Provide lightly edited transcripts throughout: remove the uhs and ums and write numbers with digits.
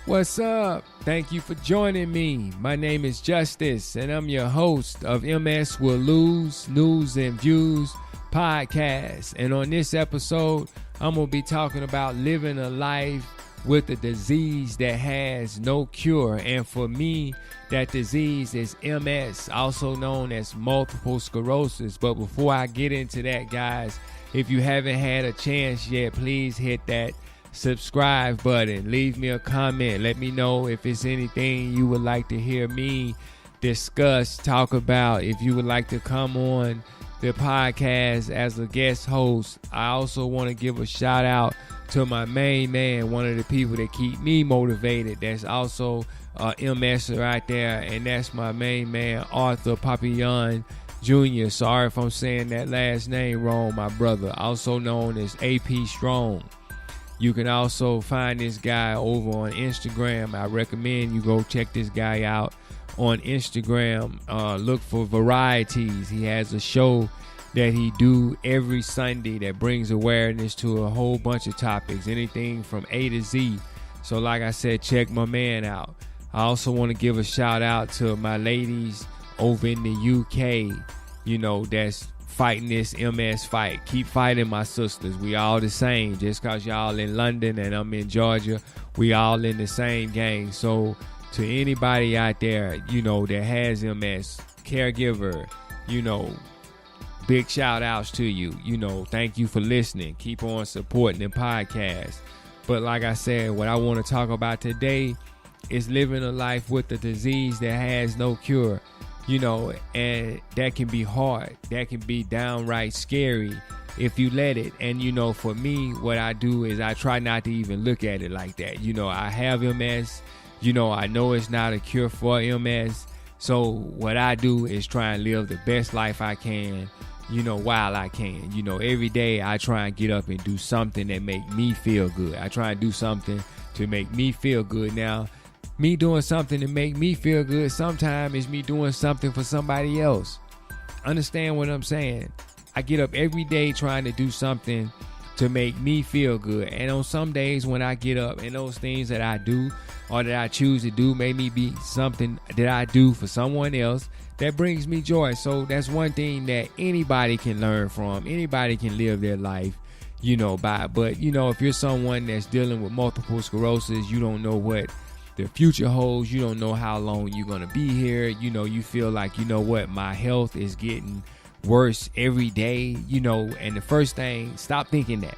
What's up? Thank you for joining me. My name is Justice, and I'm your host of MS Will Lose News and Views podcast. And on this episode, I'm going to be talking about living a life with a disease that has no cure. And for me, that disease is MS, also known as multiple sclerosis. But before I get into that, guys, if you haven't had a chance yet, please hit that subscribe button. Leave me a comment. Let me know if it's anything you would like to hear me discuss, talk about. If you would like to come on the podcast as a guest host. I also want to give a shout out to my main man, one of the people that keep me motivated. That's also MS right there, and that's my main man, Arthur Papillon Jr. Sorry if I'm saying that last name wrong, my brother. Also known as AP Strong. You can also find this guy over on Instagram. I recommend you go check this guy out on Instagram. Look for Varieties. He has a show that he do every Sunday that brings awareness to a whole bunch of topics, anything from A to Z. So like I said, check my man out. I also want to give a shout out to my ladies over in the UK, that's fighting this MS fight. Keep fighting, my sisters. We all the same. Just because y'all in London and I'm in Georgia, we all in the same gang. So to anybody out there, that has MS, caregiver, big shout outs to you. Thank you for listening. Keep on supporting the podcast. But like I said, what I want to talk about today is living a life with a disease that has no cure. And that can be hard. That can be downright scary if you let it. And, for me, what I do is I try not to even look at it like that. I have MS. I know it's not a cure for MS. So what I do is try and live the best life I can, while I can. Every day I try and get up and do something that make me feel good. I try and do something to make me feel good. Now, me doing something to make me feel good sometimes is me doing something for somebody else. Understand what I'm saying? I get up every day trying to do something to make me feel good. And on some days when I get up and those things that I do or that I choose to do may be something that I do for someone else that brings me joy. So that's one thing that anybody can learn from. Anybody can live their life, by. But, if you're someone that's dealing with multiple sclerosis, you don't know what the future holds. You don't know how long you're going to be here. You feel like, my health is getting worse every day, and the first thing, stop thinking that.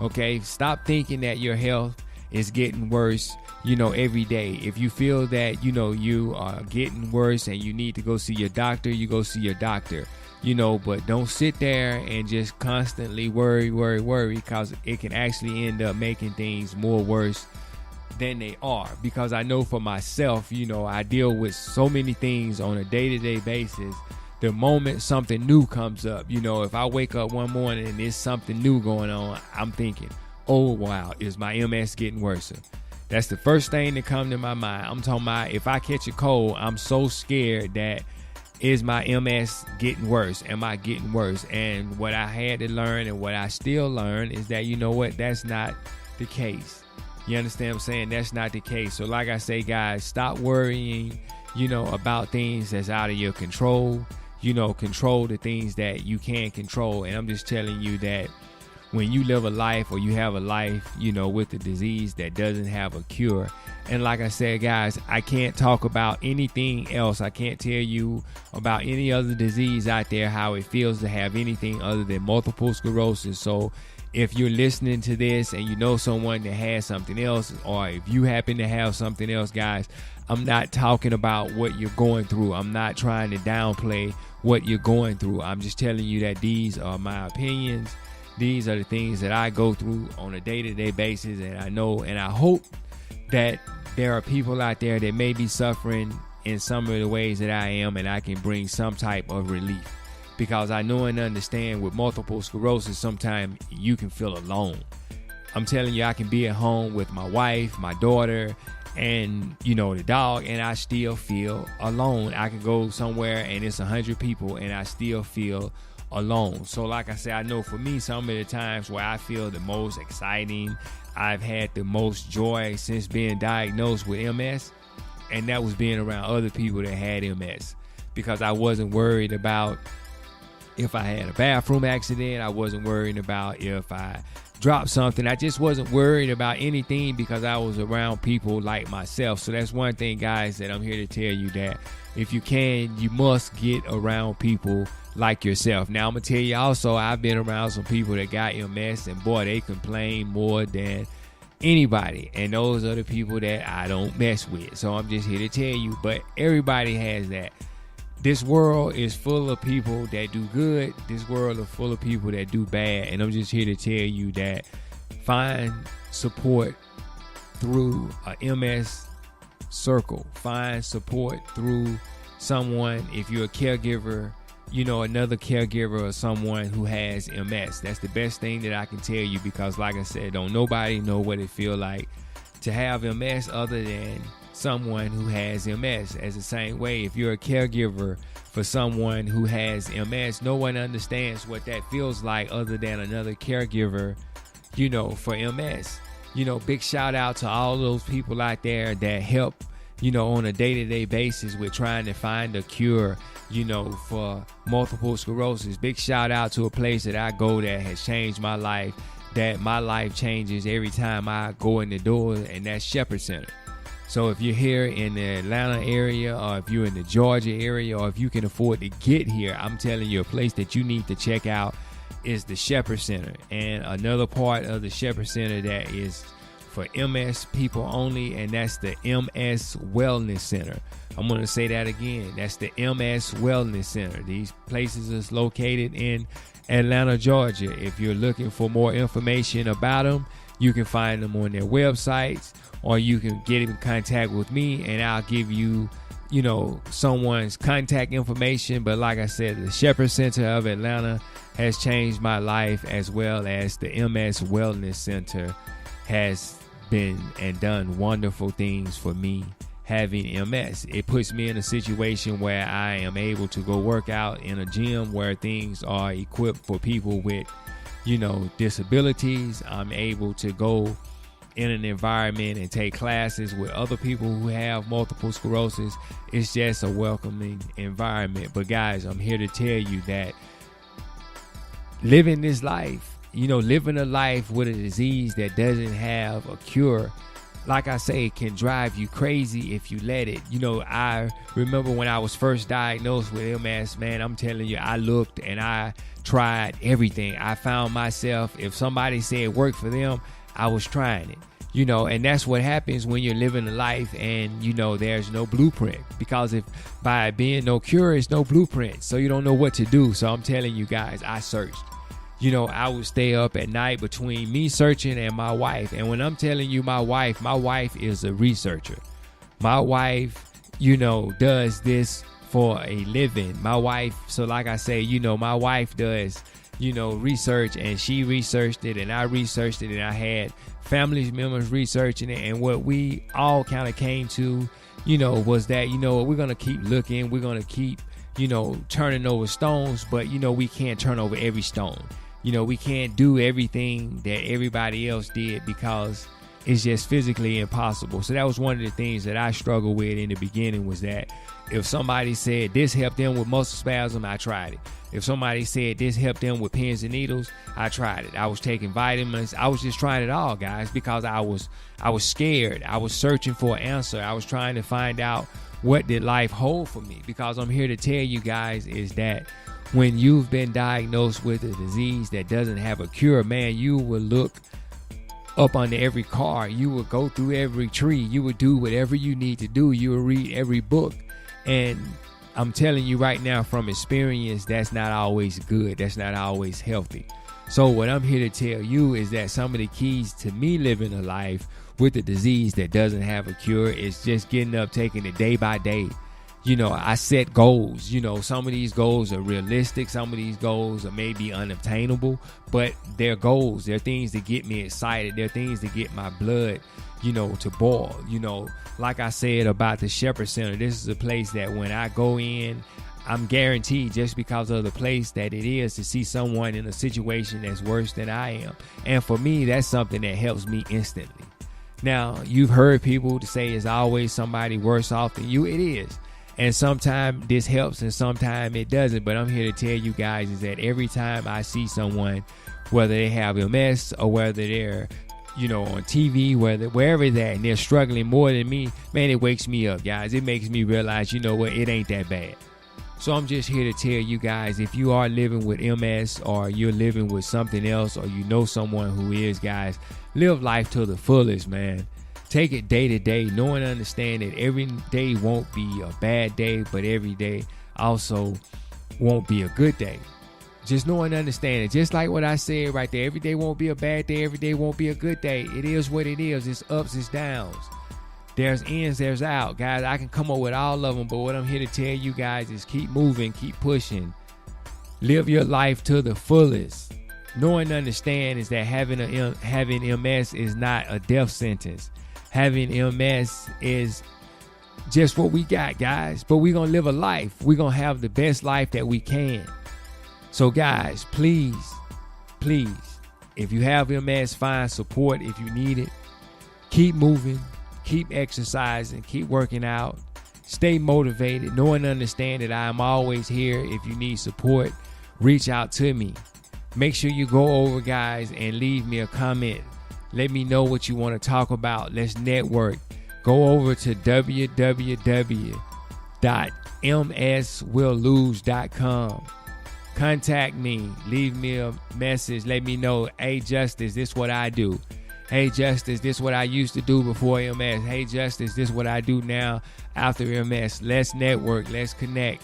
Okay? Stop thinking that your health is getting worse, every day. If you feel that, you are getting worse and you need to go see your doctor, you go see your doctor, but don't sit there and just constantly worry, because it can actually end up making things more worse than they are. Because I know for myself, I deal with so many things on a day-to-day basis. The moment something new comes up, if I wake up one morning and there's something new going on, I'm thinking, oh wow, is my MS getting worse? That's the first thing that comes to my mind. I'm talking about if I catch a cold, I'm so scared that is my MS getting worse? Am I getting worse? And what I had to learn and what I still learn is that, that's not the case. You understand what I'm saying? That's not the case. So like I say, guys, stop worrying, about things that's out of your control. Control the things that you can control. And I'm just telling you that when you live a life or you have a life, with a disease that doesn't have a cure. And like I said, guys, I can't talk about anything else. I can't tell you about any other disease out there, how it feels to have anything other than multiple sclerosis. So if you're listening to this and you know someone that has something else, or if you happen to have something else, guys, I'm not talking about what you're going through. I'm not trying to downplay what you're going through. I'm just telling you that these are my opinions. These are the things that I go through on a day-to-day basis, and I know and I hope that there are people out there that may be suffering in some of the ways that I am, and I can bring some type of relief. Because I know and understand with multiple sclerosis, sometimes you can feel alone. I'm telling you, I can be at home with my wife, my daughter, and the dog, and I still feel alone. I can go somewhere and it's 100 people and I still feel alone. So like I said, I know for me, some of the times where I feel the most exciting, I've had the most joy since being diagnosed with MS, and that was being around other people that had MS, because I wasn't worried about if I had a bathroom accident. I wasn't worried about if I dropped something. I just wasn't worried about anything because I was around people like myself. So that's one thing, guys, that I'm here to tell you, that if you can, you must get around people like yourself. Now, I'm going to tell you also, I've been around some people that got MS, and boy, they complain more than anybody. And those are the people that I don't mess with. So I'm just here to tell you, but everybody has that. This world is full of people that do good. This world is full of people that do bad. And I'm just here to tell you that find support through a MS circle. Find support through someone. If you're a caregiver, another caregiver or someone who has MS. That's the best thing that I can tell you, because like I said, don't nobody know what it feel like to have MS other than someone who has MS. As the same way, if you're a caregiver for someone who has MS, no one understands what that feels like other than another caregiver, for MS. Big shout out to all those people out there that help, on a day-to-day basis with trying to find a cure, for multiple sclerosis. Big shout out to a place that I go that has changed my life, that my life changes every time I go in the door, and that's Shepherd Center. So if you're here in the Atlanta area, or if you're in the Georgia area, or if you can afford to get here, I'm telling you, a place that you need to check out is the Shepherd Center. And another part of the Shepherd Center that is for MS people only, and that's the MS Wellness Center. I'm going to say that again. That's the MS Wellness Center. These places is located in Atlanta, Georgia. If you're looking for more information about them, you can find them on their websites, or you can get in contact with me and I'll give you, someone's contact information. But like I said, the Shepherd Center of Atlanta has changed my life, as well as the MS Wellness Center has been and done wonderful things for me having MS. It puts me in a situation where I am able to go work out in a gym where things are equipped for people with, disabilities. I'm able to go in an environment and take classes with other people who have multiple sclerosis. It's just a welcoming environment. But guys, I'm here to tell you that living this life, living a life with a disease that doesn't have a cure, like I say, can drive you crazy if you let it. I remember when I was first diagnosed with MS, man, I'm telling you, I looked and I tried everything. I found myself, if somebody said it worked for them, I was trying it. And that's what happens when you're living a life and, there's no blueprint. Because if by being no cure, it's no blueprint. So you don't know what to do. So I'm telling you guys, I searched. I would stay up at night between me searching and my wife. And when I'm telling you my wife is a researcher. My wife, does this for a living. My wife, so like I say, my wife does, research, and she researched it and I researched it, and I had family members researching it. And what we all kind of came to, was that, we're going to keep looking. We're going to keep, turning over stones, but, we can't turn over every stone. We can't do everything that everybody else did because it's just physically impossible. So that was one of the things that I struggled with in the beginning, was that if somebody said this helped them with muscle spasm, I tried it. If somebody said this helped them with pins and needles, I tried it. I was taking vitamins. I was just trying it all, guys, because I was scared. I was searching for an answer. I was trying to find out what did life hold for me, because I'm here to tell you guys is that when you've been diagnosed with a disease that doesn't have a cure, man, you will look up under every car. You will go through every tree. You will do whatever you need to do. You will read every book. And I'm telling you right now from experience, that's not always good. That's not always healthy. So what I'm here to tell you is that some of the keys to me living a life with a disease that doesn't have a cure is just getting up, taking it day by day. I set goals. Some of these goals are realistic. Some of these goals are maybe unobtainable, but they're goals. They're things that get me excited. They're things that get my blood, to boil. Like I said about the Shepherd Center, this is a place that when I go in, I'm guaranteed, just because of the place that it is, to see someone in a situation that's worse than I am. And for me, that's something that helps me instantly. Now, you've heard people to say it's always somebody worse off than you. It is. And sometimes this helps and sometimes it doesn't. But I'm here to tell you guys is that every time I see someone, whether they have MS or whether they're, on TV, wherever they're at, and they're struggling more than me, man, it wakes me up, guys. It makes me realize, it ain't that bad. So I'm just here to tell you guys, if you are living with MS or you're living with something else, or someone who is, guys, live life to the fullest, man. Take it day to day, know and understand that every day won't be a bad day, but every day also won't be a good day. Just know and understand it. Just like what I said right there, every day won't be a bad day, every day won't be a good day. It is what it is. It's ups, it's downs. There's ins, there's out. Guys, I can come up with all of them, but what I'm here to tell you guys is keep moving, keep pushing. Live your life to the fullest. Know and understand is that having MS is not a death sentence. Having MS is just what we got, guys. But we're going to live a life. We're going to have the best life that we can. So, guys, please, if you have MS, find support if you need it. Keep moving. Keep exercising, keep working out, stay motivated, know and understand that I am always here. If you need support, reach out to me. Make sure you go over, guys, and leave me a comment. Let me know what you want to talk about. Let's network. Go over to www.MSWILLLOSE.com. Contact me. Leave me a message. Let me know, hey, Justice, this is what I do. Hey, Justice, this is what I used to do before MS. Hey, Justice, this is what I do now after MS. Let's network. Let's connect.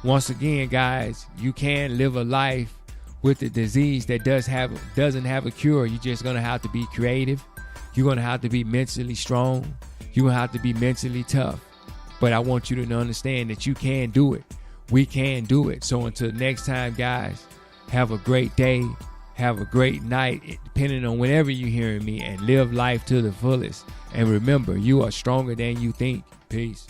Once again, guys, you can live a life with the disease that doesn't have a cure. You're just going to have to be creative. You're going to have to be mentally strong. You're going to have to be mentally tough. But I want you to understand that you can do it. We can do it. So until next time, guys, have a great day. Have a great night, depending on whenever you're hearing me, and live life to the fullest. And remember, you are stronger than you think. Peace.